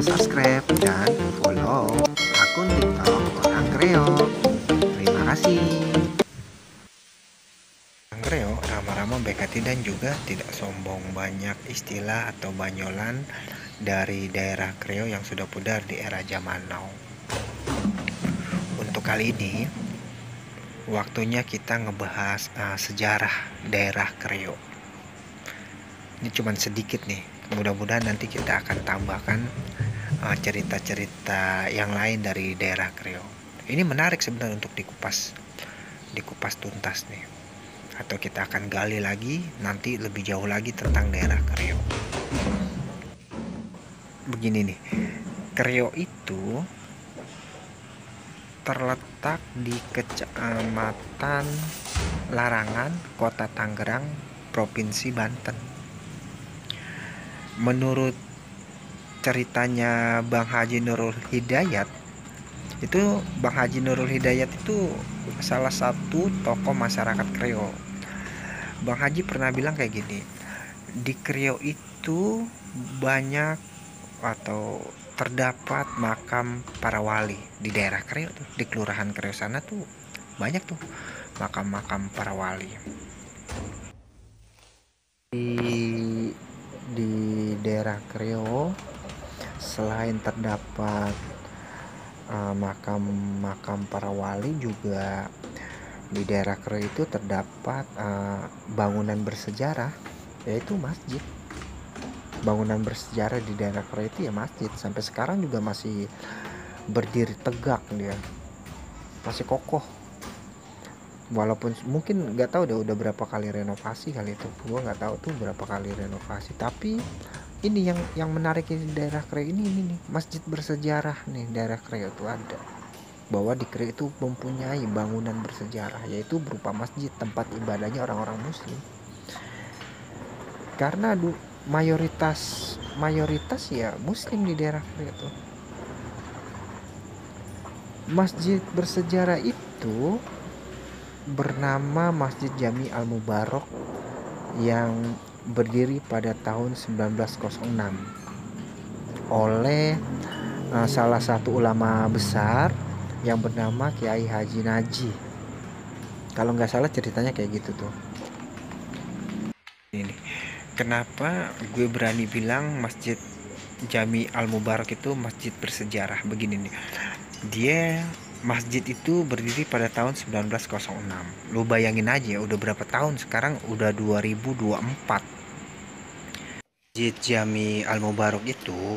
subscribe dan follow akun TikTok Orang Kreo. Terima kasih. Orang Kreo ramah-ramah, baik hati dan juga tidak sombong. Banyak istilah atau banyolan dari daerah Kreo yang sudah pudar di era zaman now. Untuk kali ini waktunya kita ngebahas sejarah daerah Kreo. Ini cuman sedikit nih, mudah-mudahan nanti kita akan tambahkan cerita-cerita yang lain dari daerah Kreo. Ini menarik sebenarnya untuk dikupas tuntas nih, atau kita akan gali lagi nanti lebih jauh lagi tentang daerah Kreo. Begini nih, Kreo itu terletak di Kecamatan Larangan, Kota Tangerang, Provinsi Banten. Menurut ceritanya Bang Haji Nurul Hidayat, itu Bang Haji Nurul Hidayat itu salah satu tokoh masyarakat Kreo. Bang Haji pernah bilang kayak gini, di Kreo itu banyak atau terdapat makam para wali. Di daerah Kreo tuh, di kelurahan Kreo sana tuh banyak tuh makam-makam para wali. Di daerah Kreo selain terdapat makam para wali, juga di daerah Kreo itu terdapat bangunan bersejarah, yaitu masjid. Bangunan bersejarah di daerah Kreo itu ya masjid, sampai sekarang juga masih berdiri tegak, dia masih kokoh. Walaupun mungkin nggak tahu deh udah berapa kali renovasi kali itu, gua nggak tahu tuh berapa kali renovasi. Tapi ini yang menarik di daerah Kreo ini nih, masjid bersejarah nih daerah Kreo itu ada. Bahwa di Kreo itu mempunyai bangunan bersejarah, yaitu berupa masjid tempat ibadahnya orang-orang muslim. Karena mayoritas ya muslim di daerah Kreo itu. Masjid bersejarah itu bernama Masjid Jami Al-Mubarok yang berdiri pada tahun 1906 oleh salah satu ulama besar yang bernama Kiai Haji Naji. Kalau nggak salah ceritanya kayak gitu tuh. Ini kenapa gue berani bilang Masjid Jami Al-Mubarok itu masjid bersejarah begini nih. Dia masjid itu berdiri pada tahun 1906. Lu bayangin aja udah berapa tahun sekarang, udah 2024. Masjid Jami Al-Mubarok itu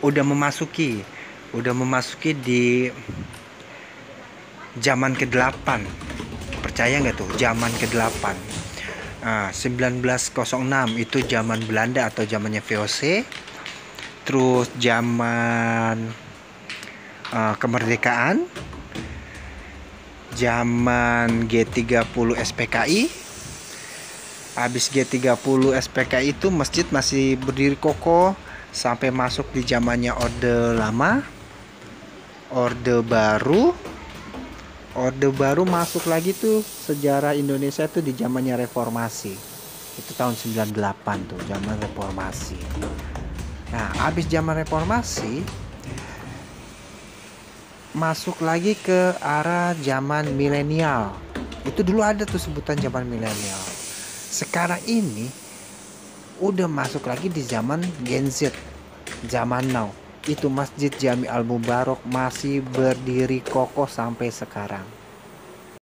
udah memasuki di zaman ke-8. Percaya nggak tuh, zaman ke-8. 1906 itu zaman Belanda atau zamannya VOC. Terus zaman kemerdekaan, zaman G30 SPKI. Habis G30 SPKI itu masjid masih berdiri kokoh sampai masuk di zamannya Orde Lama, Orde Baru. Orde Baru masuk lagi tuh sejarah Indonesia tuh di zamannya Reformasi. Itu tahun 98 tuh, zaman Reformasi. Nah, habis zaman Reformasi masuk lagi ke arah zaman milenial. Itu dulu ada tuh sebutan zaman milenial. Sekarang ini udah masuk lagi di zaman Gen Z, zaman now. Itu Masjid Jami Al-Mubarok masih berdiri kokoh sampai sekarang.